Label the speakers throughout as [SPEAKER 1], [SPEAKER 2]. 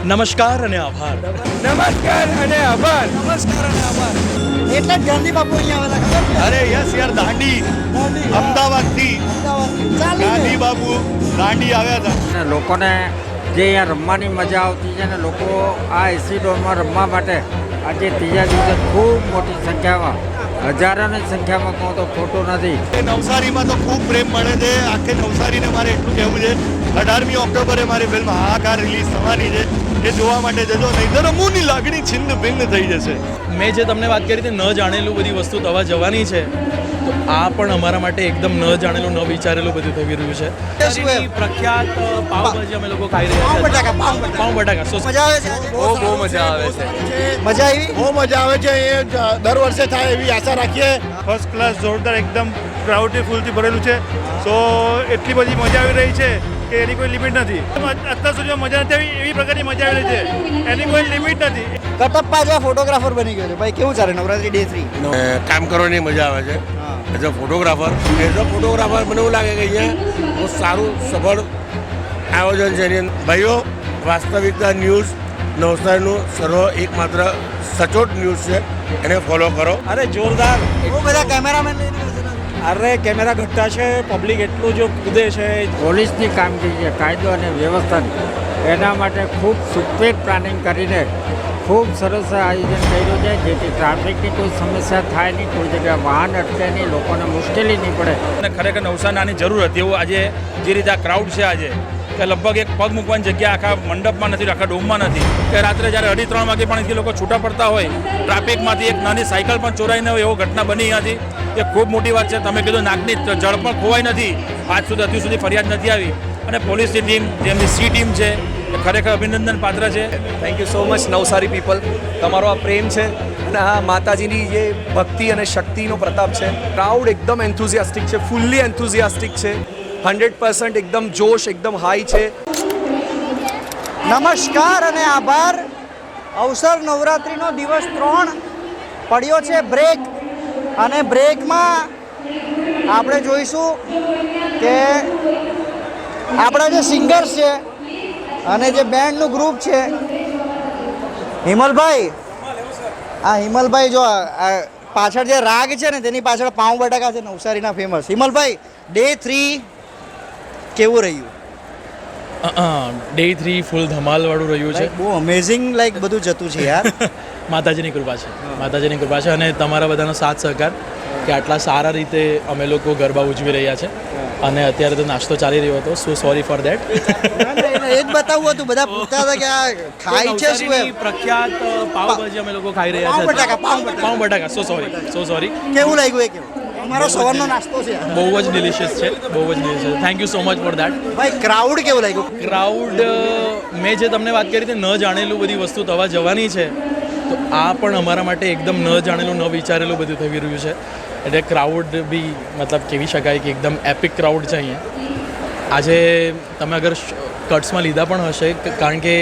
[SPEAKER 1] નમસ્કાર અને આભાર.
[SPEAKER 2] નમસ્કાર અને આભાર.
[SPEAKER 3] નમસ્કાર અને આભાર. એટલે જ ગાંધી બાપુ અહીંયા આવેલા, ખબર છે?
[SPEAKER 1] અરે યસ યાર, દાંડી
[SPEAKER 3] દાંડી,
[SPEAKER 1] અમદાવાદથી
[SPEAKER 3] અમદાવાદથી. ચાલીને.
[SPEAKER 1] ગાંધી બાપુ દાંડી આવ્યા હતા.
[SPEAKER 4] અને લોકોને જે અહીંયા રમવાની મજા આવતી છે ને લોકો આ એસી ડોરમાં રમવા માટે આજે ત્રીજા દિવસે ખૂબ મોટી સંખ્યામાં હજારોની સંખ્યામાં કહું તો ખોટું નથી.
[SPEAKER 1] નવસારીમાં તો ખૂબ પ્રેમ મળે છે. આખે નવસારીને મારે એટલું કહેવું છે, 18મી ઓક્ટોબરે મારી ફિલ્મ હાહાકાર રિલીઝ થવાની છે. એ જોવા માટે જજો, નહીં તો રમૂની લાગણી છિન્ન ભિન્ન થઈ જશે. મેં જે તમને વાત કરી હતી, ન જાણેલું બધી વસ્તુ થવા જવાની છે, તો આ પણ અમારા માટે એકદમ ન જાણેલું ન વિચારેલું બધું થઈ રહ્યું છે.
[SPEAKER 3] શું એમ?
[SPEAKER 1] પ્રખ્યાત પાવભાજી અમે લોકો ખાઈ રહ્યા
[SPEAKER 3] પાઉં
[SPEAKER 1] છીએ.
[SPEAKER 3] બટાકા, પાઉં બટાકા.
[SPEAKER 1] પાઉં બટાકા.
[SPEAKER 3] મજા આવે છે આજે?
[SPEAKER 2] બહુ મજા આવે છે.
[SPEAKER 3] મજા આવી?
[SPEAKER 2] બહુ મજા આવે છે. એ દર વર્ષે થાય એવી આશા રાખીએ. ફર્સ્ટ ક્લાસ જોરદાર, એકદમ ક્રાઉડથી ફૂલથી ભરેલું છે. સો એટલી બધી મજા આવી રહી છે કે એની કોઈ લિમિટ નથી. અત્યાર સુધીમાં મજા નથી આવી એવી પ્રકારની મજા આવી રહી છે. એની કોઈ લિમિટ નથી.
[SPEAKER 3] કટપ્પા જેવા ફોટોગ્રાફર બની ગયો છે. ભાઈ કેવું ચાલે નવરાત્રી ડે 3?
[SPEAKER 5] કામ કરવાની મજા આવે છે. એઝ અ ફોટોગ્રાફર મને એવું લાગે કે અહીંયા બહુ સારું સફળ આયોજન છે. એની ભાઈઓ, વાસ્તવિકતા ન્યૂઝ નવસારીનું એકમાત્ર સચોટ ન્યૂઝ છે, એને ફોલો કરો.
[SPEAKER 1] અરે જોરદાર.
[SPEAKER 3] બહુ બધા કેમેરામેન લઈને બેસેલા છે.
[SPEAKER 1] અરે કેમેરા ઘટ્ટા છે, પબ્લિક એટલું જો કૂદે છે.
[SPEAKER 4] પોલીસની કામગીરી છે, કાયદો અને વ્યવસ્થાની, એના માટે ખૂબ સુપેર પ્લાનિંગ કરીને ખૂબ સરસ આયોજન કર્યું છે, જેથી ટ્રાફિકની કોઈ સમસ્યા થાય નહીં, કોઈ જગ્યાએ વાહન અટકે નહીં, લોકોને મુશ્કેલી નહીં પડે.
[SPEAKER 6] અને ખરેખર નવસારીને આની જરૂર હતી. એવું આજે જે રીતે આ ક્રાઉડ છે આજે, કે લગભગ એક પગ મૂકવાની જગ્યા આખા મંડપમાં નથી, આખા ડોમમાં નથી, કે રાત્રે જ્યારે 2:30 વાગે પણ લોકો છૂટા પડતા હોય ટ્રાફિકમાંથી, એક નાની સાયકલ પણ ચોરાઈ ન હોય એવો ઘટના બની હતી. એ ખૂબ મોટી વાત છે. તમે કીધું નાકની જળ પણ ખોવાઈ નથી, આજ સુધી હજુ સુધી ફરિયાદ નથી આવી. અને પોલીસની ટીમ, જેમની સી ટીમ છે, એ ખરેખર અભિનંદન પાત્ર છે.
[SPEAKER 7] Thank you so much Navsari people. તમારો આ પ્રેમ છે અને આ માતાજીની જે ભક્તિ અને શક્તિનો પ્રતાપ છે. ક્રાઉડ એકદમ એન્થુઝિયાસ્ટિક છે, ફૂલ્લી એન્થુઝિયાસ્ટિક છે, 100% એકદમ જોશ, એકદમ હાઈ છે.
[SPEAKER 3] નમસ્કાર અને આભાર. અવસર નવરાત્રિનો દિવસ 3 પડ્યો છે બ્રેક, અને બ્રેકમાં આપણે જોઈશું કે આપણા જે સિંગર્સ છે અને જે બેન્ડનું ગ્રુપ છે, હિમલભાઈ, આ હિમલભાઈ જો આ પાછળ જે રાગ છે ને તેની પાછળ પાઉં બટાકા છે નવસારીના ફેમસ. હિમલભાઈ, ડે 3 કેવું રહ્યું?
[SPEAKER 1] ડે 3 ફૂલ ધમાલવાળું રહ્યું છે.
[SPEAKER 3] બહુ અમેઝિંગ લાઈક બધું જતું છે યાર.
[SPEAKER 1] માતાજીની કૃપા છે, માતાજીની કૃપા છે, અને તમારા બધાનો સાથ સહકાર કે આટલા સારા રીતે અમે લોકો ગરબા ઉજવી રહ્યા છે. અને અત્યારે તો નાસ્તો ચાલી રહ્યો હતો. So sorry for that.
[SPEAKER 3] એ જ બતાવવું હતું. બધા પૂછતા હતા કે આ ખાય છે શું એમ.
[SPEAKER 1] પ્રખ્યાત પાવભાજી અમે લોકો ખાઈ રહ્યા
[SPEAKER 3] પાઉં
[SPEAKER 1] છે.
[SPEAKER 3] બટાકા, પાઉં બટાકા.
[SPEAKER 1] પાઉં બટાકા. સો સોરી.
[SPEAKER 3] કેવું લાગ્યું એ કેવું? અમારો સવારનો નાસ્તો છે.
[SPEAKER 1] બહુ જ ડિલિશિયસ છે, બહુ જ delicious. Thank you so much for that.
[SPEAKER 3] ભાઈ ક્રાઉડ કેવું લાગ્યું?
[SPEAKER 1] ક્રાઉડ, મેં જે તમને વાત કરી હતી, ન જાણેલું બધી વસ્તુ થવા જવાની છે, તો આ પણ અમારા માટે એકદમ ન જાણેલું ન વિચારેલું બધું થઈ રહ્યું છે. એટલે ક્રાઉડ બી મતલબ કહેવી શકાય કે એકદમ એપિક ક્રાઉડ છે અહીંયા. આજે તમે અગર કટ્સમાં લીધા પણ હશે, કારણ કે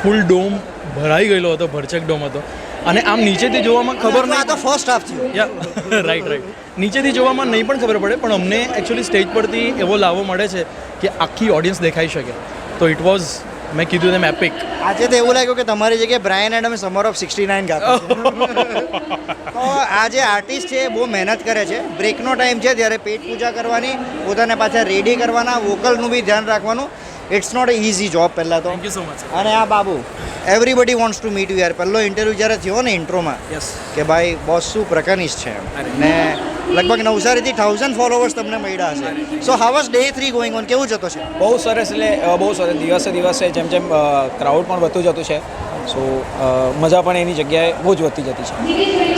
[SPEAKER 1] ફૂલ ડોમ ભરાઈ ગયેલો હતો, ભરચક ડોમ હતો. અને આમ નીચેથી જોવામાં ખબર
[SPEAKER 3] આ
[SPEAKER 1] નહીં,
[SPEAKER 3] તો ફર્સ્ટ હાફ થયું.
[SPEAKER 1] રાઈટ, નીચેથી જોવામાં નહીં પણ ખબર પડે, પણ અમને એકચ્યુઅલી સ્ટેજ પરથી એવો લાવો મળે છે કે આખી ઓડિયન્સ દેખાઈ શકે. તો ઇટ વોઝ, મેં કીધું તેમ એપિક.
[SPEAKER 3] આજે તો એવું લાગ્યું કે તમારી જગ્યાએ બ્રાયન એડમે સમર ઓફ 69 ગાતા છે. તો આ જે આર્ટિસ્ટ છે એ બહુ મહેનત કરે છે. બ્રેકનો ટાઈમ છે ત્યારે પેટ પૂજા કરવાની, પોતાને પાછા રેડી કરવાના, વોકલનું બી ધ્યાન રાખવાનું. It's not a easy job પહેલાં તો.
[SPEAKER 1] Thank you so much.
[SPEAKER 3] અને આ બાબુ, everybody wants to meet you યાર. પહેલો ઇન્ટરવ્યૂ જ્યારે થયો ને ઇન્ટ્રોમાં, કે ભાઈ બોસ શું પ્રકારની છે એમ, ને લગભગ નવસારીથી 1000 ફોલોવર્સ તમને મળ્યા હશે. So how was day 3 going on? કેવું જતો છે?
[SPEAKER 8] બહુ સરસ. એટલે બહુ સરસ. દિવસે દિવસે જેમ જેમ ક્રાઉડ પણ વધતું જતું છે, સો મજા પણ એની જગ્યાએ બહુ જ વધતી જતી છે.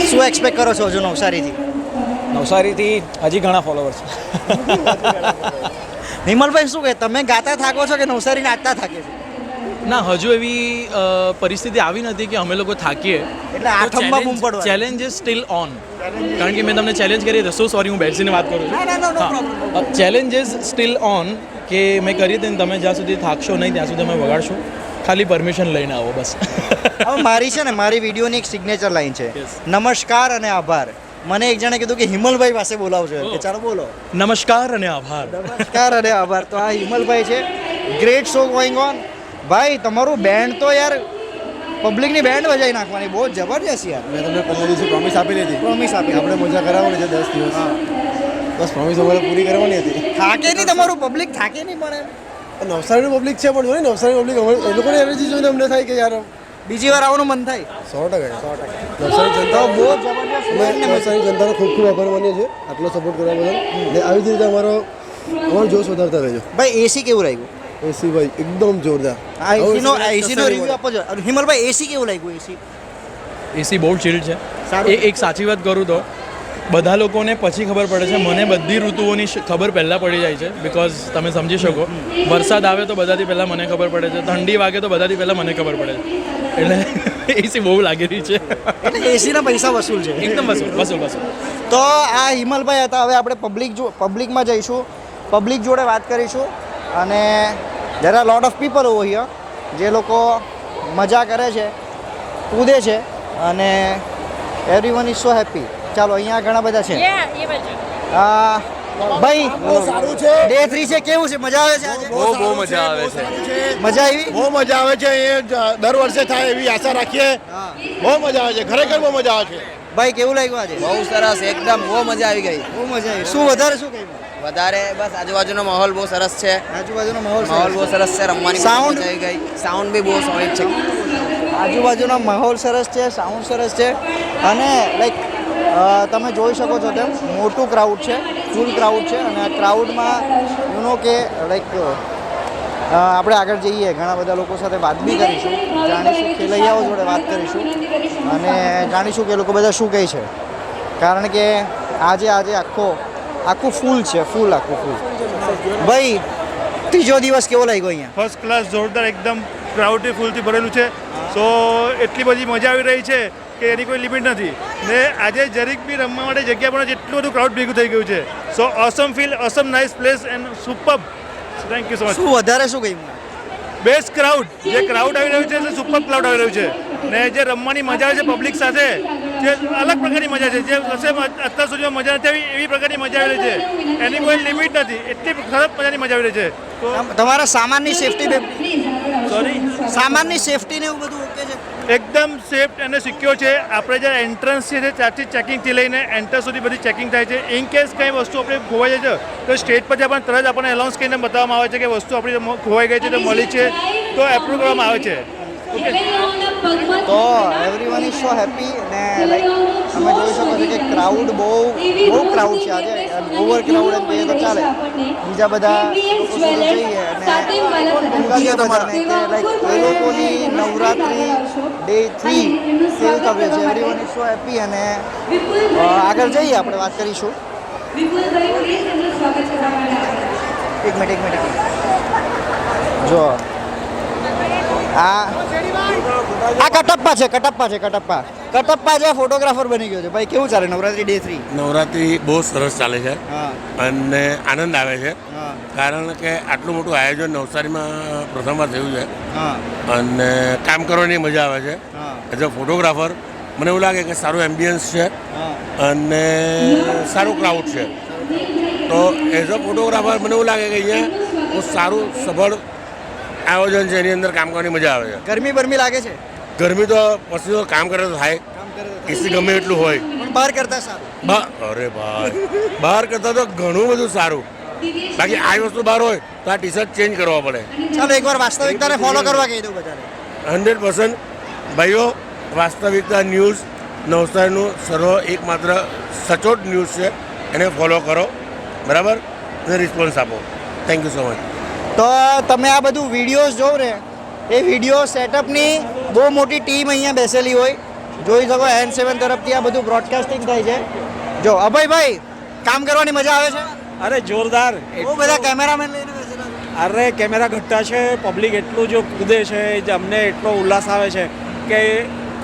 [SPEAKER 3] શું એક્સપેક્ટ કરો છો હજુ નવસારીથી?
[SPEAKER 8] નવસારીથી હજી ઘણા ફોલોવર્સ છે.
[SPEAKER 3] નિમલભાઈ શું કહે, તમે ગાતા થાકો છો કે નવસારી નાચતા થાકે છે?
[SPEAKER 1] ના, હજુ એવી પરિસ્થિતિ આવી નથી કે અમે લોકો થાકીએ.
[SPEAKER 3] એટલે આઠમમાં બૂમ પડવા.
[SPEAKER 1] Challenge is still on. કારણ કે મેં તમને ચેલેન્જ કરી હતી. સો સોરી, હું બેસીને વાત કરું છું. ચેલેન્જ ઇઝ સ્ટીલ ઓન, કે મેં કરી હતી ને, તમે જ્યાં સુધી થાકશો નહીં ત્યાં સુધી અમે વગાડશું. ખાલી પરમિશન લઈને આવો બસ.
[SPEAKER 3] હવે મારી છે ને, મારી વિડીયોની એક સિગ્નેચર લાઈન છે, નમસ્કાર અને આભાર. મને એક જણે કીધું કે હિમલભાઈ પાસે બોલાવજો, કે ચાલો બોલો.
[SPEAKER 1] નમસ્કાર અને આભાર.
[SPEAKER 3] નમસ્કાર અને આભાર. તો આ હિમલભાઈ છે. Great show going on. ભાઈ તમારું બેન્ડ તો યાર પબ્લિકની બેન્ડ વજાઈ નાખવાની બહુ જબરજસ્ત યાર.
[SPEAKER 9] મેં તમને 15 દિવસે પ્રોમિસ આપેલી હતી.
[SPEAKER 3] પ્રોમિસ આપી
[SPEAKER 9] આપણે મજા કરાવવાની છે 10 દિવસ. બસ પ્રોમિસ અમારે પૂરી કરવાની હતી.
[SPEAKER 3] થાકે નહીં તમારું પબ્લિક થાકે નહીં પણ એમ.
[SPEAKER 9] નવસારીનું પબ્લિક છે પણ જોઈ નવસારી પબ્લિક એ લોકોની એનર્જી જોઈને અમને થાય કે યાર
[SPEAKER 3] બીજી વાર આવવાનું મન થાય.
[SPEAKER 9] 100% નવસારી જનતા
[SPEAKER 3] બહુ જબરજસ્ત
[SPEAKER 9] અમે નવસારી જનતાનો ખૂબ ખૂબ આભાર માનીએ છીએ આટલો સપોર્ટ કરવા બદલ. ને આવી જ રીતે અમારો જોશ વધારતા રહેજો.
[SPEAKER 3] ભાઈ એસી કેવું લાગ્યું?
[SPEAKER 9] એસી ભાઈ એકદમ જોરદાર.
[SPEAKER 3] આ એસીનો રિવ્યુ આપો છો. હિમલભાઈ એસી કેવું લાગ્યું?
[SPEAKER 1] એસી બહુ ચીલ્ડ છે.
[SPEAKER 3] સારું.
[SPEAKER 1] એક સાચી વાત કરું તો બધા લોકોને પછી ખબર પડે છે, મને બધી ઋતુઓની ખબર પહેલાં પડી જાય છે. બિકોઝ તમે સમજી શકો, વરસાદ આવે તો બધાથી પહેલાં મને ખબર પડે છે, ઠંડી વાગે તો બધાથી પહેલાં મને ખબર પડે છે. એટલે એસી બહુ લાગેલી છે.
[SPEAKER 3] એટલે એસીના પૈસા વસૂલ છે.
[SPEAKER 1] એકદમ વસૂલ.
[SPEAKER 3] તો આ હિમલભાઈ હતા. હવે આપણે પબ્લિકમાં જઈશું, પબ્લિક જોડે વાત કરીશું. અને there are lot of people over here જે લોકો મજા કરે છે, કૂદે છે અને એવરીવન ઇઝ સો હેપી. ચાલો અહીંયા ઘણા બધા છે. ભાઈ
[SPEAKER 9] સારું છે.
[SPEAKER 3] ડે 3 છે, કેવું છે? મજા આવે છે આજે?
[SPEAKER 2] બહુ મજા આવે છે.
[SPEAKER 3] મજા આવી?
[SPEAKER 2] બહુ મજા આવે છે. એ દર વર્ષે થાય એવી આશા રાખીએ. બહુ મજા આવે છે, ખરેખર બહુ મજા આવે છે.
[SPEAKER 3] ભાઈ કેવું લાગ્યું આજે?
[SPEAKER 10] બહુ સરસ, એકદમ બહુ મજા આવી ગઈ.
[SPEAKER 3] બહુ મજા આવી. શું વધારે શું કહ્યું?
[SPEAKER 10] વધારે બસ આજુબાજુનો માહોલ બહુ સરસ છે.
[SPEAKER 3] આજુબાજુનો માહોલ
[SPEAKER 10] બહુ સરસ છે. રમવાની
[SPEAKER 3] Sound?
[SPEAKER 10] મજા આવી ગઈ. સાઉન્ડ બી બહુ સોલિડ છે.
[SPEAKER 3] આજુબાજુનો માહોલ સરસ છે, સાઉન્ડ સરસ છે. અને લાઈક તમે જોઈ શકો છો તેમ મોટું ક્રાઉડ છે, ફૂલ ક્રાઉડ છે. અને આ ક્રાઉડમાં યુનો કે લાઈક આપણે આગળ જઈએ, ઘણા બધા લોકો સાથે વાત બી કરીશું, જાણીશું, ખેલૈયાઓ જોડે વાત કરીશું અને જાણીશું કે લોકો બધા શું કહે છે. કારણ કે આજે આખું ફૂલ છે, આખું ફૂલ. ભાઈ ત્રીજો દિવસ કેવો લાગ્યો અહીંયા?
[SPEAKER 2] ફર્સ્ટ ક્લાસ જોરદાર, એકદમ ક્રાઉડથી ફૂલથી ભરેલું છે. સો એટલી બધી મજા આવી રહી છે કે એની કોઈ લિમિટ નથી. ને આજે જરીક બી રમવા માટે જગ્યા પણ એટલું બધું ક્રાઉડ ભેગું થઈ ગયું છે. So awesome feel, awesome nice place and super. Thank you so much.
[SPEAKER 3] શું વધારે શું કહ્યું?
[SPEAKER 2] બેસ્ટ ક્રાઉડ, જે ક્રાઉડ આવી રહ્યું છે તે સુપર ક્રાઉડ આવી રહ્યું છે. ને જે રમવાની મજા આવે છે પબ્લિક સાથે, જે અલગ પ્રકારની મજા છે, જે અત્યાર સુધીમાં મજા નથી આવી એવી પ્રકારની મજા આવી રહી છે. એની કોઈ લિમિટ નથી, એટલી સરસ મજાની મજા આવી રહી છે. તો
[SPEAKER 3] તમારા સામાનની સેફટી
[SPEAKER 2] સોરી,
[SPEAKER 3] સામાનની સેફટી ને એવું બધું ઓકે છે?
[SPEAKER 2] એકદમ સેફ અને સિક્યોર છે. આપણે જ્યારે એન્ટ્રન્સ છે ત્યારથી ચેકિંગથી લઈને એન્ટર સુધી બધી ચેકિંગ થાય છે. ઇન કેસ કંઈ વસ્તુ આપણે ખોવાઈ જાય છે તો સ્ટેજ પર આપણને તરત આપણને એનાઉન્સ કરીને બતાવવામાં આવે છે કે વસ્તુ આપણી ખોવાઈ ગઈ છે તો મળી છે તો એપ્રુવ કરવામાં આવે છે.
[SPEAKER 3] તો એવરીવન ઇઝ સો હેપી. અને લાઈક તમે જોઈ શકો છો કે ક્રાઉડ બહુ ક્રાઉડ છે આજે. ઓવર ક્રાઉડ એમ કહીએ તો ચાલે. બીજા બધા લોકો સુધી જઈએ અને લાઈક એ લોકોની નવરાત્રિ ડે 3 સેલ થવે છે. Everyone is so happy. અને આગળ જઈએ, આપણે વાત કરીશું. એક મિનિટ જો આ કટપ્પા છે. કટપ્પા જે ફોટોગ્રાફર બની ગયો છે. ભાઈ કેવું ચાલે નવરાત્રી ડે 3?
[SPEAKER 5] નવરાત્રિ બહુ સરસ ચાલે છે
[SPEAKER 3] હા
[SPEAKER 5] અને આનંદ આવે છે.
[SPEAKER 3] હા
[SPEAKER 5] કારણ કે આટલું મોટું આયોજન નવસારીમાં પ્રથમવાર થયું છે
[SPEAKER 3] હા
[SPEAKER 5] અને કામ કરવાની મજા આવે છે.
[SPEAKER 3] હા
[SPEAKER 5] એઝ અ ફોટોગ્રાફર મને એવું લાગે કે સારું એમ્બિયન્સ છે
[SPEAKER 3] હા
[SPEAKER 5] અને સારું ક્રાઉડ છે. તો એઝ અ ફોટોગ્રાફર મને એવું લાગે કે અહીંયા બહુ સારું સફળ આયોજન છે. એની અંદર કામ કરવાની મજા આવે છે.
[SPEAKER 3] ગરમી લાગે છે?
[SPEAKER 5] ગરમી તો પછી તો કામ કરે તો થાય, એસી ગમે એટલું હોય.
[SPEAKER 3] પણ બહાર કરતા સારું.
[SPEAKER 5] અરે ભાઈ, બહાર કરતાં તો ઘણું બધું સારું. બાકી આ વસ્તુ બહાર હોય તો આ ટી શર્ટ ચેન્જ કરવા પડે.
[SPEAKER 3] ચાલો એકવાર વાસ્તવિકતાને ફોલો કરવા કહી દઉં બધાને.
[SPEAKER 5] 100% ભાઈઓ, વાસ્તવિકતા ન્યૂઝ નવસારીનું એકમાત્ર સચોટ ન્યૂઝ છે. એને ફોલો કરો, બરાબર, અને રિસ્પોન્સ આપો. Thank you so much.
[SPEAKER 3] તો તમે આ બધું વિડીયોઝ જોવો ને, એ વિડીયો સેટઅપની બહુ મોટી ટીમ અહીંયા બેસેલી હોય. જોઈ શકો N7 તરફથી આ બધું બ્રોડકાસ્ટિંગ થાય છે. જો અભયભાઈ, કામ કરવાની મજા આવે છે?
[SPEAKER 8] અરે જોરદાર.
[SPEAKER 3] બહુ બધા કેમેરામેન લઈને બેસેલા છે.
[SPEAKER 8] અરે કેમેરા ઘટ્ટા છે, પબ્લિક એટલું જો કૂદે છે, જે અમને એટલો ઉલ્લાસ આવે છે કે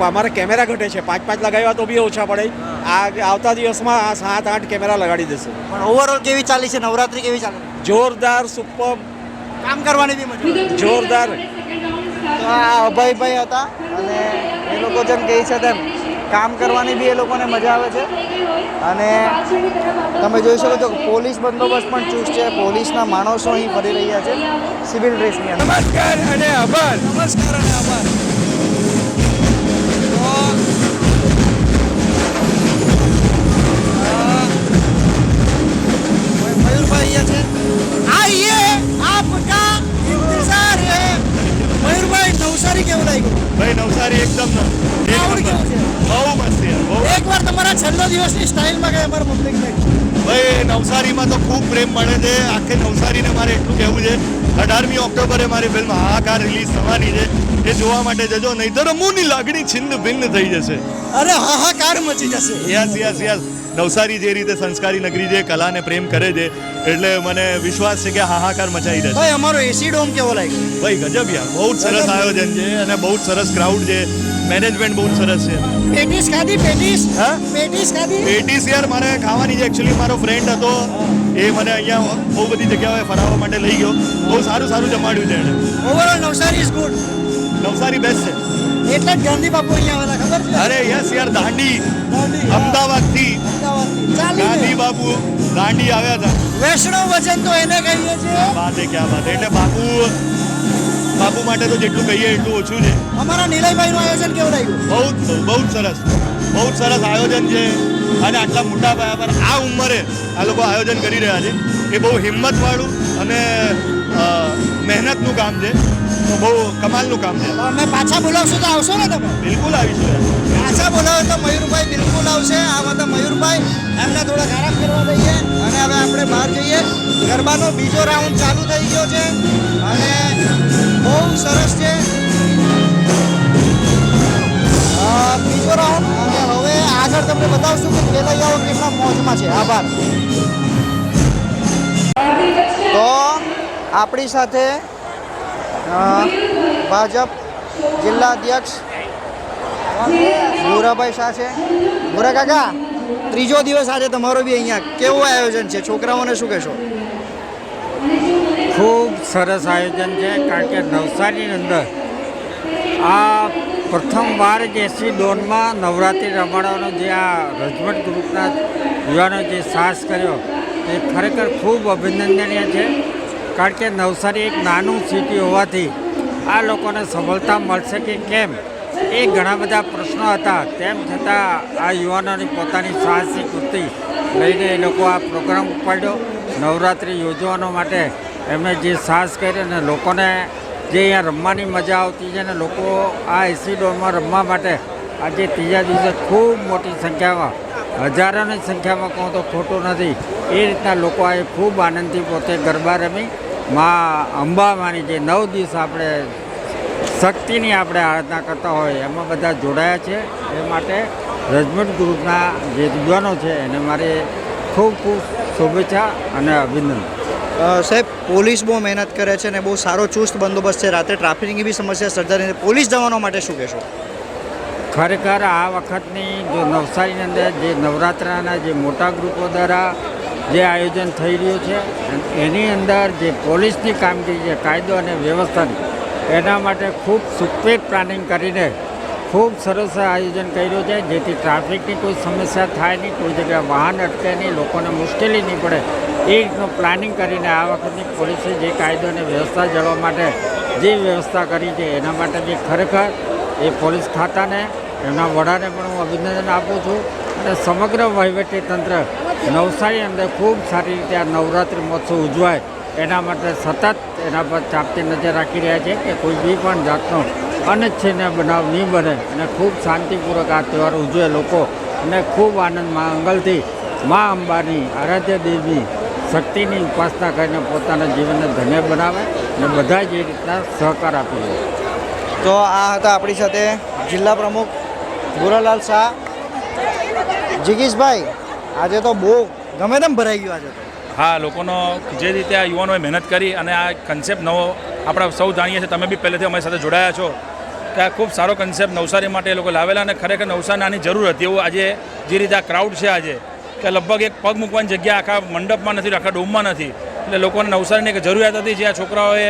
[SPEAKER 8] અમારે કેમેરા ઘટે છે. 5 લગાવ્યા તો બી ઓછા પડે. આવતા દિવસમાં 7-8 કેમેરા લગાડી દેશે.
[SPEAKER 3] પણ ઓવરઓલ કેવી ચાલી છે નવરાત્રી? કેવી ચાલે?
[SPEAKER 8] જોરદાર, સુપર,
[SPEAKER 3] કામ કરવાની બી મજા આવે.
[SPEAKER 8] જોરદાર.
[SPEAKER 3] તો આ અભયભાઈ હતા અને એ લોકો જેમ કહે છે તેમ કામ કરવાની બી એ લોકોને મજા આવે છે. અને તમે જોઈ શકો છો પોલીસ બંદોબસ્ત પણ ચુસ્ત છે. પોલીસના માણસો અહીં ફરી રહ્યા છે સિવિલ ડ્રેસની અંદર.
[SPEAKER 5] નમસ્કાર અને આભાર.
[SPEAKER 3] નમસ્કાર અને આભાર. મયુરભાઈ અહીંયા છે. આઈએ આપકા ઇંતજાર હે. મયુરભાઈ નવસારી કેવું લાગ્યું?
[SPEAKER 2] ભાઈ નવસારી એકદમ
[SPEAKER 3] Crowd કેવું છે?
[SPEAKER 2] બહુ મસ્ત યાર બહુ.
[SPEAKER 3] એકવાર તમારા છેલ્લો દિવસની સ્ટાઇલમાં ગયા અમારા પબ્લિકને.
[SPEAKER 2] ભાઈ નવસારીમાં તો ખૂબ પ્રેમ મળે છે. આખે નવસારીને મારે એટલું કહેવું છે 18મી ઓક્ટોબરે મારી ફિલ્મ હાહાકાર રિલીઝ થવાની છે. એ જોવા માટે જજો, નહીંતર રમૂની લાગણી છિન્ન ભિન્ન થઈ જશે.
[SPEAKER 3] અરે હાહાકાર મચી જશે.
[SPEAKER 2] યસ નવસારી જે રીતે સંસ્કારી નગરી છે, કલાને પ્રેમ કરે છે, એટલે મને વિશ્વાસ છે કે હાહાકાર મચાઈ જશે.
[SPEAKER 3] ભાઈ અમારો એસી ડોમ કેવો લાગ્યો?
[SPEAKER 2] ભાઈ ગજબ યાર, બહુ જ સરસ આયોજન છે અને બહુ જ સરસ ક્રાઉડ છે. મેનેજમેન્ટ બહુ જ સરસ છે.
[SPEAKER 3] પેટીસ ખાધી? પેટીસ
[SPEAKER 2] હા
[SPEAKER 3] પેટીસ ખાધી?
[SPEAKER 2] પેટીસ યાર મારે ખાવાની છે. એકચ્યુઅલી મારો ફ્રેન્ડ હતો, એ મને અહીંયા બહુ બધી જગ્યાએ ફરાવવા માટે લઈ ગયો. બહુ સારું જમાડ્યું છે એણે.
[SPEAKER 3] Overall Navsari is good.
[SPEAKER 2] Navsari best છે.
[SPEAKER 3] એટલે જ ગાંધી બાપુ અહીંયા આવેલા, ખબર છે?
[SPEAKER 2] અરે યસ યાર, દાંડી અમદાવાદથી ગાંધી બાપુ દાંડી આવ્યા હતા.
[SPEAKER 3] વૈષ્ણવ વચન તો એને કહીએ છીએ.
[SPEAKER 2] ક્યાં વાત એટલે બાપુ માટે તો જેટલું કહીએ એટલું ઓછું છે.
[SPEAKER 3] અમારા નિલયભાઈનું આયોજન કેવું લાગ્યું?
[SPEAKER 2] બહુ જ સરસ આયોજન છે. અને આટલા મોટા પાયા પર આ ઉંમરે આ લોકો આયોજન કરી રહ્યા છે. એ બહુ હિંમતવાળું અને મહેનતનું કામ છે. તો બહુ કમાલનું કામ છે.
[SPEAKER 3] અમે પાછા બોલાવશું તો આવશો ને તમે?
[SPEAKER 2] બિલકુલ આવીશું.
[SPEAKER 3] પાછા બોલાવો તો મયુરભાઈ બિલકુલ આવશે. આ બધા મયુરભાઈ એમને થોડાક આરામ કરવા દઈએ અને હવે આપણે બહાર જઈએ. ગરબાનો બીજો રાઉન્ડ ચાલુ થઈ ગયો છે અને બહુ સરસ છે બીજો રાઉન્ડ. અને હવે આગળ તમને બતાવશું કે ખેલૈયાઓ કેટલા મોજમાં છે. આભાર. તો આપણી સાથે ભાજપ જિલ્લા અધ્યક્ષ ભૂરાભાઈ શાહ છે. ભૂરા કાકા, ત્રીજો દિવસ આજે તમારો બી અહીંયા કેવું આયોજન છે? છોકરાઓને શું કહેશો?
[SPEAKER 4] ખૂબ સરસ આયોજન છે, કારણ કે નવસારીની અંદર આ પ્રથમવાર જ એસી ડોનમાં નવરાત્રિ રમાડવાનો જે આ રજમટ ગ્રુપના યુવાનો જે સાહસ કર્યો એ ખરેખર ખૂબ અભિનંદનીય છે. કારણ કે નવસારી એક નાનું સિટી હોવાથી આ લોકોને સફળતા મળશે કે કેમ એ ઘણા બધા પ્રશ્નો હતા. તેમ છતાં આ યુવાનોની પોતાની સાહસિક વૃત્તિ લઈને એ લોકો આ પ્રોગ્રામ ઉપાડ્યો. નવરાત્રિ યોજવાનો માટે એમણે જે સાહસ કર્યો અને લોકોને જે અહીંયા રમવાની મજા આવતી છે ને લોકો આ એસી ડોરમાં રમવા માટે આજે ત્રીજા દિવસે ખૂબ મોટી સંખ્યામાં, હજારોની સંખ્યામાં કહું તો ખોટું નથી, એ રીતના લોકો આ ખૂબ આનંદથી પોતે ગરબા રમી માં અંબામાની જે 9 દિવસ આપણે શક્તિની આપણે આરાધના કરતા હોય એમાં બધા જોડાયા છે. એ માટે રજમટ ગ્રુપના જે યુવાનો છે એને મારે ખૂબ શુભેચ્છા અને અભિનંદન.
[SPEAKER 3] સાહેબ, પોલીસ બહુ મહેનત કરે છે ને બહુ સારો ચુસ્ત બંદોબસ્ત છે. રાત્રે ટ્રાફિકની બી સમસ્યા સર્જાની. પોલીસ જવાનો માટે શું કહેશો?
[SPEAKER 4] ખરેખર આ વખતની જો નવસારીની અંદર જે નવરાત્રાના જે મોટા ગ્રુપો દ્વારા જે આયોજન થઈ રહ્યું છે એની અંદર જે પોલીસની કામગીરી છે, કાયદો અને વ્યવસ્થાની, એના માટે ખૂબ સુપેર પ્લાનિંગ કરીને ખૂબ સરસ આયોજન કર્યું છે, જેથી ટ્રાફિકની કોઈ સમસ્યા થાય નહીં, કોઈ જગ્યાએ વાહન અટકે નહીં, લોકોને મુશ્કેલી નહીં પડે. એ રીતનું પ્લાનિંગ કરીને આ વખતની પોલીસે જે કાયદો અને વ્યવસ્થા જળવા માટે જે વ્યવસ્થા કરી છે એના માટે બી ખરેખર એ પોલીસ ખાતાને, એમના વડાને પણ હું અભિનંદન આપું છું. અને સમગ્ર વહીવટી તંત્ર નવસારી અંદર ખૂબ સારી રીતે આ નવરાત્રિ મહોત્સવ ઉજવાય એના માટે સતત એના પર ચાંપતી નજર રાખી રહ્યા છે કે કોઈ બી પણ જાતનો અનિચ્છનીય બનાવ નહીં બને અને ખૂબ શાંતિપૂર્વક આ તહેવાર ઉજવે લોકો અને ખૂબ આનંદમાં અંગલથી મા અંબાની આરાધ્ય દેવી શક્તિની ઉપાસના કરીને પોતાના જીવનને ધન્ય બનાવે અને બધા જ એ રીતના સહકાર આપી દે.
[SPEAKER 3] તો આ હતા આપણી સાથે જિલ્લા પ્રમુખ ભૂરાલાલ શાહ. જિગીશભાઈ, આજે તો બહુ ગમે તેમ ભરાઈ ગયું આજે તો.
[SPEAKER 6] હા, લોકોનો જે રીતે આ યુવાનોએ મહેનત કરી અને આ કન્સેપ્ટ નવો આપણે સૌ જાણીએ છીએ, તમે બી પહેલેથી અમારી સાથે જોડાયા છો કે આ ખૂબ સારો કન્સેપ્ટ નવસારી માટે એ લોકો લાવેલા અને ખરેખર નવસારીને આની જરૂર હતી. એવું આજે જે રીતે આ ક્રાઉડ છે આજે કે લગભગ એક પગ મૂકવાની જગ્યા આખા મંડપમાં નથી, આખા ડોમમાં નથી, એટલે લોકોને નવસારીની એક જરૂરિયાત હતી જે આ છોકરાઓએ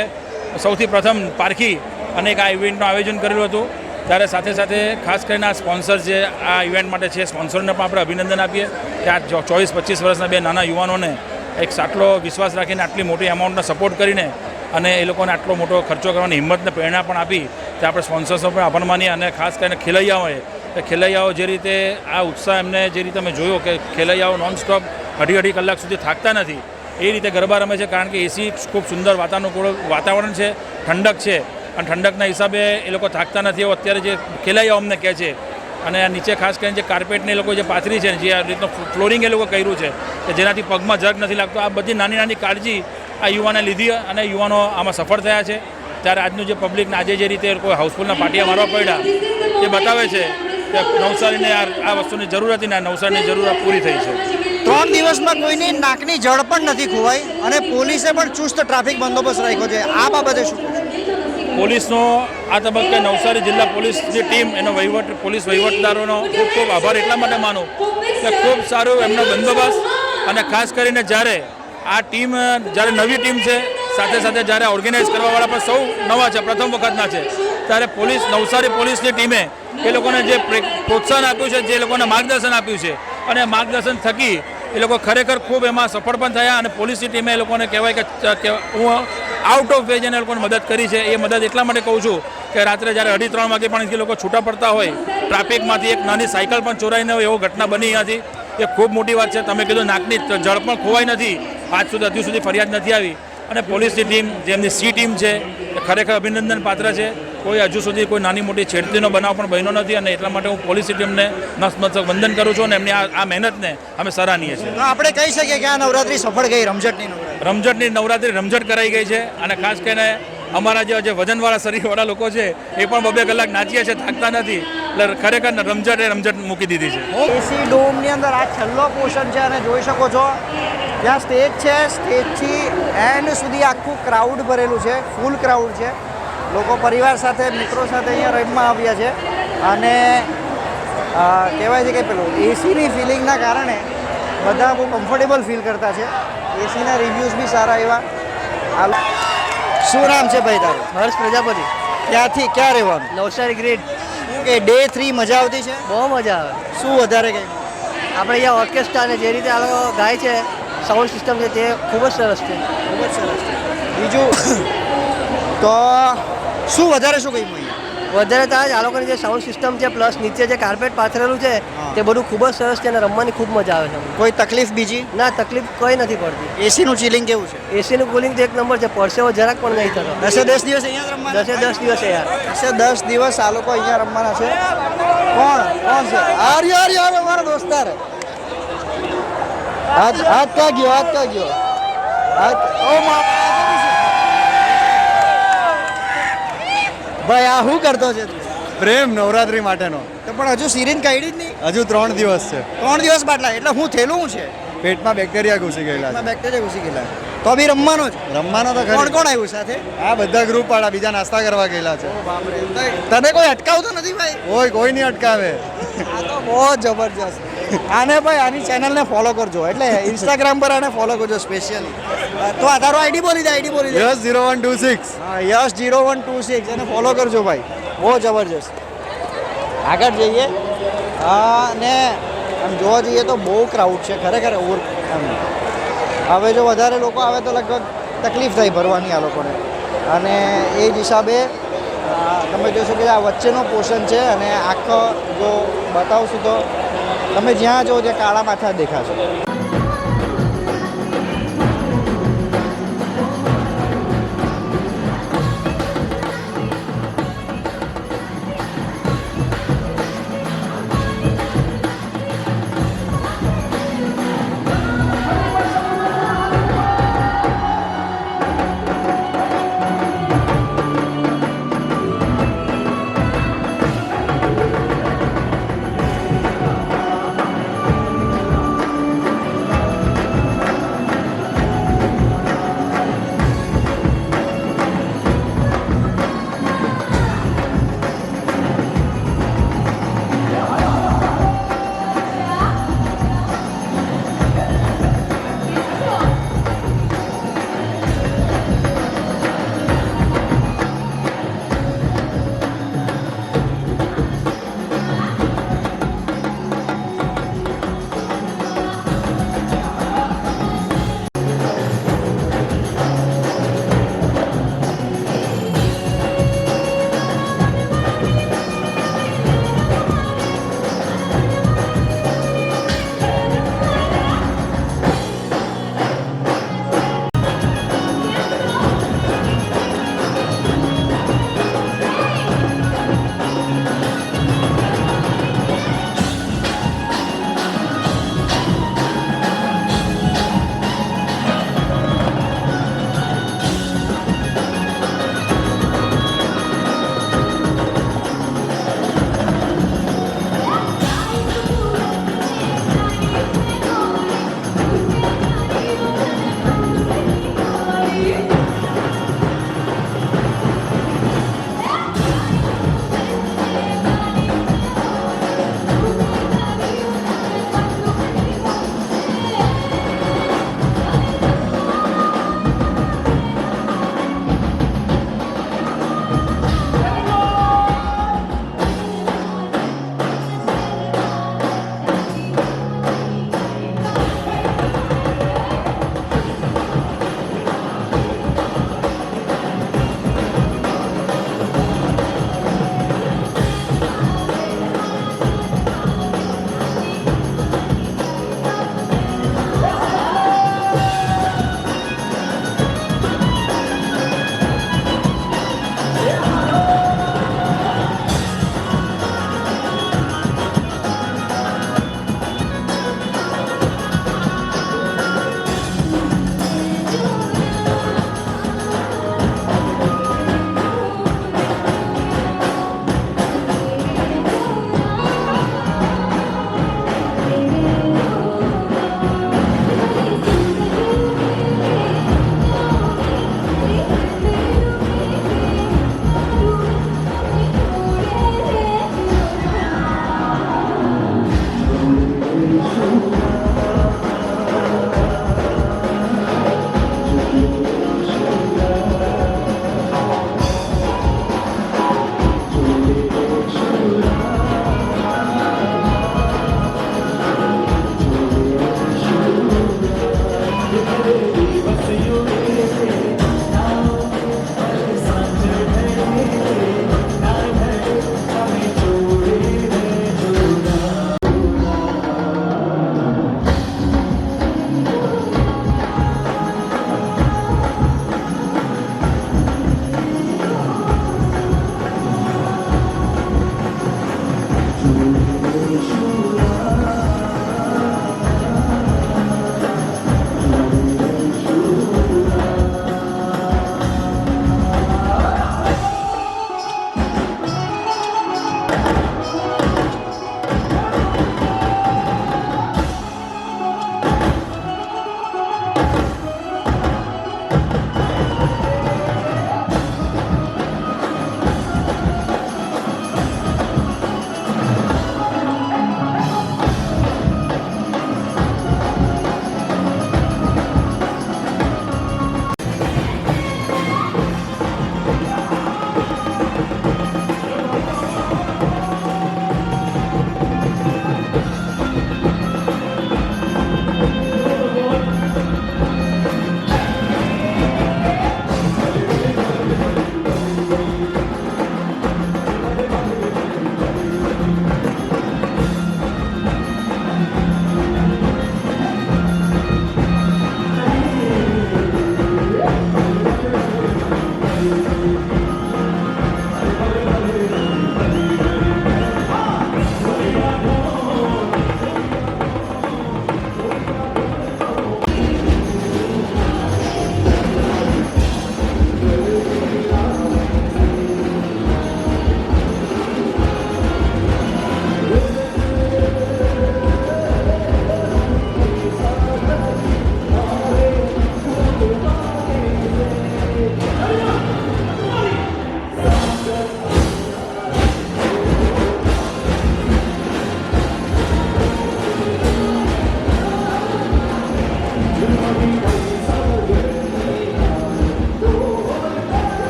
[SPEAKER 6] સૌથી પ્રથમ પારખી અને એક આ ઇવેન્ટનું આયોજન કરેલું હતું. ત્યારે સાથે સાથે ખાસ કરીને આ સ્પોન્સર જે આ ઇવેન્ટ માટે છે સ્પોન્સરને પણ આપણે અભિનંદન આપીએ કે આ 24-25 વર્ષના બે નાના યુવાનોને એક આટલો વિશ્વાસ રાખીને આટલી મોટી અમાઉન્ટનો સપોર્ટ કરીને અને એ લોકોને આટલો મોટો ખર્ચો કરવાની હિંમતને પ્રેરણા પણ આપી તે આપણે સ્પોન્સર્સનો પણ આભાર માનીએ. અને ખાસ કરીને ખેલૈયાઓએ કે ખેલૈયાઓ જે રીતે આ ઉત્સાહ એમને જે રીતે અમે જોયો કે ખેલૈયાઓ નોનસ્ટોપ અઢી કલાક સુધી થાકતા નથી એ રીતે ગરબા રમે છે, કારણ કે એસી ખૂબ સુંદર વાતાવરણ છે, ઠંડક છે અને ઠંડકના હિસાબે એ લોકો થાકતા નથી એવું અત્યારે જે ખેલૈયાઓ અમને કહે છે. અને આ નીચે ખાસ કરીને જે કાર્પેટને એ લોકો જે પાથરી છે જે આ રીતનું ફ્લોરિંગ એ લોકો કર્યું છે કે જેનાથી પગમાં જગ નથી લાગતો, આ બધી નાની નાની કાળજી આ યુવાને લીધી અને યુવાનો આમાં સફળ થયા છે. ત્યારે આજનું જે પબ્લિકને આજે જે રીતે કોઈ હાઉસફુલના પાટિયા મારવા પડ્યા એ બતાવે છે કે નવસારીને આ વસ્તુની જરૂર હતી ને આ નવસારીની જરૂર પૂરી થઈ છે.
[SPEAKER 3] 3 દિવસમાં કોઈની નાકની જળ પણ નથી ખોવાઈ અને પોલીસે પણ ચુસ્ત ટ્રાફિક બંદોબસ્ત રાખ્યો છે. આ બાબતે શું કહેશો?
[SPEAKER 6] પોલીસનો આ તબક્કે નવસારી જિલ્લા પોલીસની ટીમ એનો પોલીસ વહીવટદારોનો ખૂબ ખૂબ આભાર એટલા માટે માનું કે ખૂબ સારું એમનો બંદોબસ્ત અને ખાસ કરીને જ્યારે આ ટીમ જ્યારે નવી ટીમ છે સાથે સાથે જ્યારે ઓર્ગેનાઇઝ કરવાવાળા પણ સૌ નવા છે, પ્રથમ વખતના છે, ત્યારે નવસારી પોલીસની ટીમે એ લોકોને જે પ્રોત્સાહન આપ્યું છે, જે લોકોને માર્ગદર્શન આપ્યું છે અને માર્ગદર્શન થકી એ લોકો ખરેખર ખૂબ એમાં સફળ પણ થયા. અને પોલીસની ટીમે એ લોકોને કહેવાય કે હું આઉટ ઓફ વેજ એને લોકોને મદદ કરી છે. એ મદદ એટલા માટે કહું છું કે રાત્રે જ્યારે 2:30 વાગે પણ એ લોકો છૂટા પડતા હોય ટ્રાફિકમાંથી એક નાની સાયકલ પણ ચોરાઈને હોય એવો ઘટના બની હતી. એ ખૂબ મોટી વાત છે. તમે કીધું નાકની જળ પણ ખોવાઈ નથી, હજુ સુધી ફરિયાદ નથી આવી. અને પોલીસની ટીમ જેમની સી ટીમ છે એ ખરેખર અભિનંદન પાત્ર છે. કોઈ હજુ સુધી કોઈ નાની મોટી છેડતીનો બનાવ પણ બન્યો નથી અને એટલા માટે હું પોલીસની ટીમને નતમસ્તક વંદન કરું છું અને એમની આ મહેનતને અમે સરાહનીએ છીએ.
[SPEAKER 3] તો આપણે કહી શકીએ કે આ નવરાત્રી સફળ ગઈ,
[SPEAKER 6] રમઝટની નવરાત્રી રમઝટ કરાઈ ગઈ છે. અને ખાસ કરીને અમારા જે વજનવાળા શરીરવાળા લોકો છે એ પણ 2 કલાક નાચીએ છે, થાકતા નથી. એટલે ખરેખર રમઝટ મૂકી દીધી છે.
[SPEAKER 3] એસી ડોમની અંદર આ છેલ્લો પોર્શન છે અને જોઈ શકો છો ત્યાં સ્ટેજ છે, સ્ટેજથી એન્ડ સુધી આખું ક્રાઉડ ભરેલું છે, ફૂલ ક્રાઉડ છે. લોકો પરિવાર સાથે મિત્રો સાથે અહીંયા રમવા આવ્યા છે અને કહેવાય છે કે પેલું એસીની ફિલિંગના કારણે બધા બહુ કમ્ફર્ટેબલ ફીલ કરતા છે. એસીના રિવ્યૂઝ બી સારા એવા. શું નામ છે ભાઈ તારું?
[SPEAKER 10] હર્ષ પ્રજાપતિ,
[SPEAKER 3] ક્યાંથી ક્યાં રહેવાનું?
[SPEAKER 10] નવસારી ગ્રેડ.
[SPEAKER 3] કે ડે 3 મજા આવતી છે?
[SPEAKER 10] બહુ મજા આવે.
[SPEAKER 3] શું વધારે કંઈ?
[SPEAKER 10] આપણે અહીંયા ઓર્કેસ્ટ્રા અને જે રીતે આ લોકો ગાય છે, સાઉન્ડ સિસ્ટમ છે તે ખૂબ જ સરસ છે.
[SPEAKER 3] ખૂબ જ સરસ છે. બીજું તો શું વધારે શું કહ્યું અહીંયા?
[SPEAKER 10] વધારે તો આ લોકોની જે સાઉન્ડ સિસ્ટમ છે પ્લસ નીચે જે કાર્પેટ પાથરેલું છે તે બધું ખૂબ જ સરસ છે અને રમવાની ખૂબ મજા આવે છે.
[SPEAKER 3] કોઈ તકલીફ બીજી?
[SPEAKER 10] ના, તકલીફ કોઈ નથી પડતી.
[SPEAKER 3] એસીનું ચિલિંગ કેવું છે?
[SPEAKER 10] એસીનું કુલિંગ તો એક નંબર છે, પરસેવો જરાક પણ નહીં થતો.
[SPEAKER 3] 10 દિવસ અહીંયા જ રમવાના?
[SPEAKER 10] 10 દિવસ યાર.
[SPEAKER 3] 10 દિવસ આ લોકો અહીંયા રમવાના છે. કોણ છે? યાર અમારો દોસ્તાર. હાથ ક્યાં ગયો? ભાઈ આ શું કરતો છે તું?
[SPEAKER 9] પ્રેમ નવરાત્રી માટેનો.
[SPEAKER 3] તો પણ હજુ સિરીન કાઢી જ નહીં?
[SPEAKER 9] હજુ 3 દિવસ છે.
[SPEAKER 3] 3 દિવસ બાટલા એટલે હું થયેલું શું છે?
[SPEAKER 9] પેટમાં બેક્ટેરિયા ઘૂસી ગયેલા છે.
[SPEAKER 3] બેક્ટેરિયા ઘૂસી ગયેલા તો બી રમવાનો જ.
[SPEAKER 9] રમવાનો તો
[SPEAKER 3] કોણ કોણ આવ્યું સાથે?
[SPEAKER 9] આ બધા ગ્રુપ વાળા બીજા નાસ્તા કરવા ગયેલા છે.
[SPEAKER 3] તને કોઈ અટકાવતો નથી ભાઈ?
[SPEAKER 9] કોઈ નહીં અટકાવે.
[SPEAKER 3] આ તો બહુ જબરજસ્ત. આને ભાઈ આની ચેનલને ફોલો કરજો, એટલે ઇન્સ્ટાગ્રામ પર આને ફોલો કરજો સ્પેશિયલી. તો આ તારો આઈડી બોલી દે.
[SPEAKER 9] યસ 0126.
[SPEAKER 3] હા યસ 0126 એને ફોલો કરજો ભાઈ, બહુ જબરજસ્ત. આગળ જઈએ અને આમ જોવા જઈએ તો બહુ ક્રાઉડ છે ખરેખર. હવે જો વધારે લોકો આવે તો લગભગ તકલીફ થાય ભરવાની આ લોકોને. અને એ જ હિસાબે તમે જોશો કે આ વચ્ચેનો પોર્શન છે અને આખો જો બતાવશું તો તમે જ્યાં જો જે કાળા માથા દેખાશે.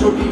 [SPEAKER 11] छोटी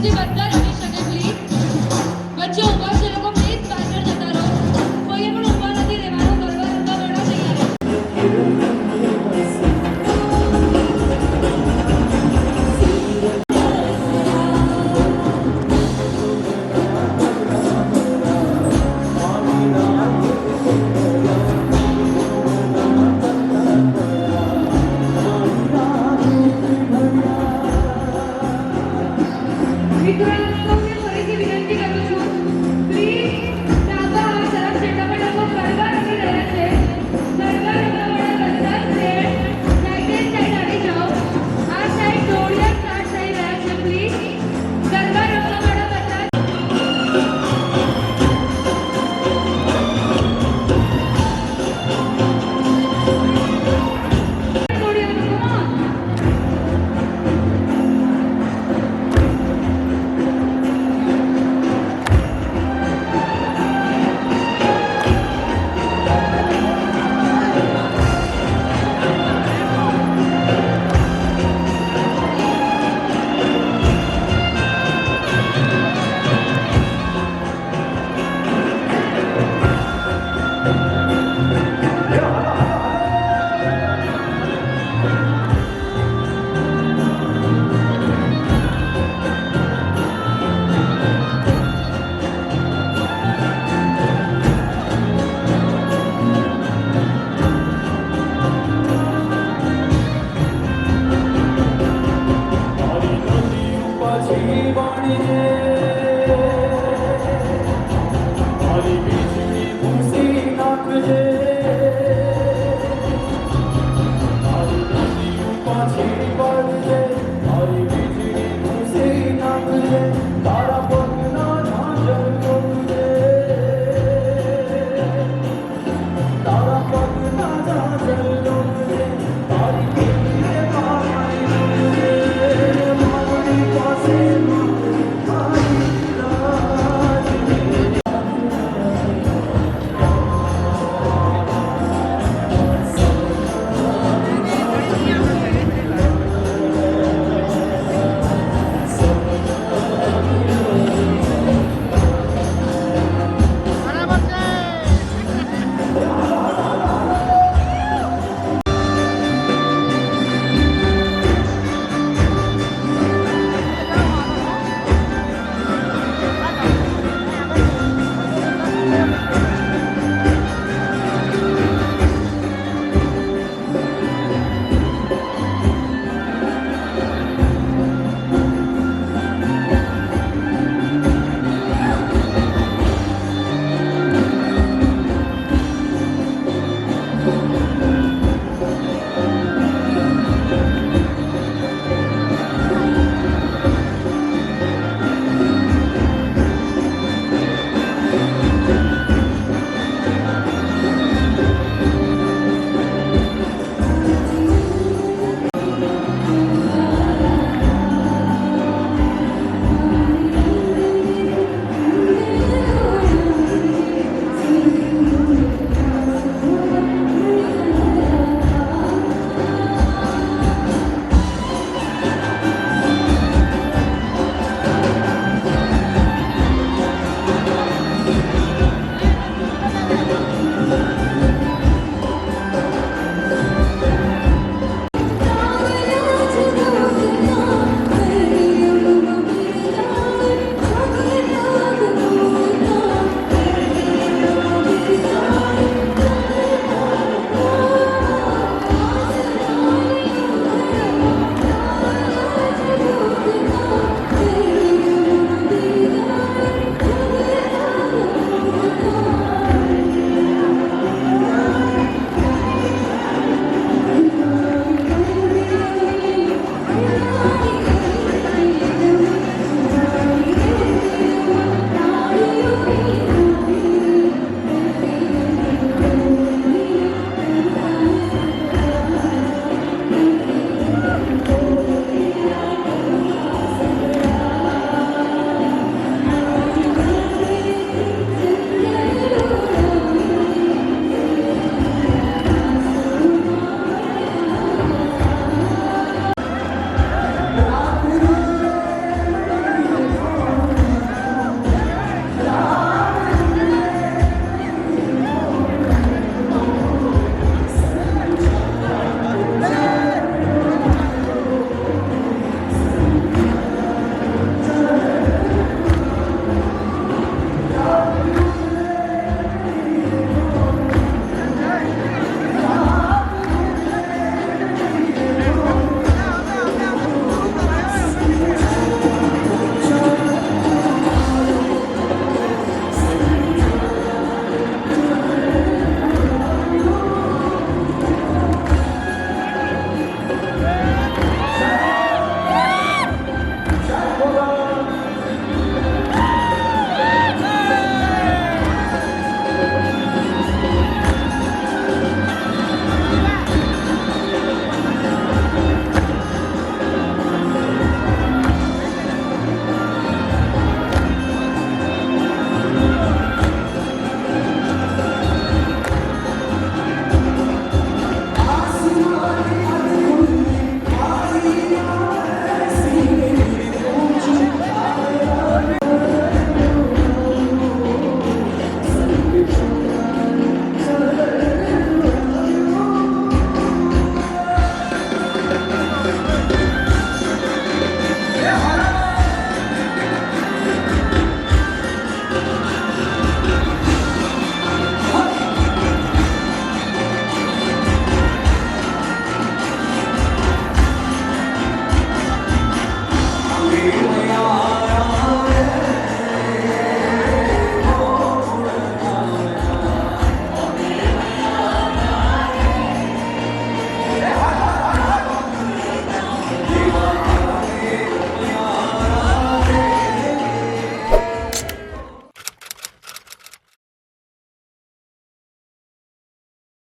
[SPEAKER 11] જેથી બધા રમી શકે પ્લીઝ. વચ્ચે ઊભા છે લોકો પ્લીઝ પાછળ જતા રહો. કોઈએ પણ ઊભા નથી રહેવાનું. ગરબા રમવા વાળા તૈયાર. મિત્રોને ફરીથી વિનંતી કરું છું પ્લીઝ ડાબા હાથ તરફ જેટલા પણ લોકો ગરબા રમી રહ્યા છે ગરબા રમવાવાળા બધા ફ્રેન્ડ સાઈડ આવી જાઓ. આ સાઈડ દોડિયા સ્ટાર્ટ થઈ રહ્યા છે પ્લીઝ. ગરબા રમવાવાળા બધા દોડિયાનું come on.